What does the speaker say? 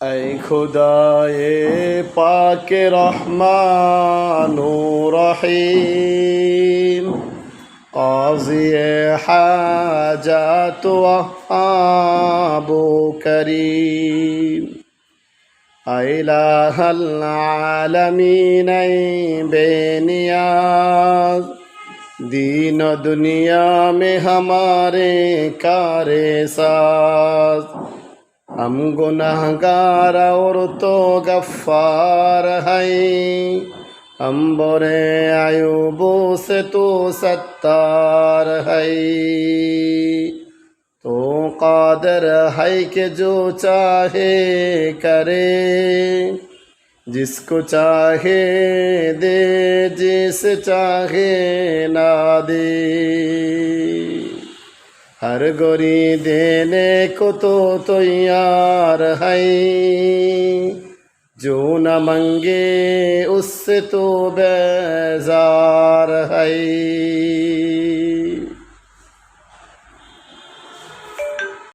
ऐ खुदाए पाक रहमानो रहीम क़ाज़िए हाजात वहाबो करीम इलाहल आलमीन बेनियाज़ दीन दुनिया में हमारे कारे साज हम गुनहगार और तो गफ्फार हैं हम बुरे अयूबों से तो सत्तार है तो कादर है कि जो चाहे करे जिसको चाहे दे जिसे चाहे ना दे हर गोरी देने को तो तैयार है जो न मंगे उससे तो बेजार है।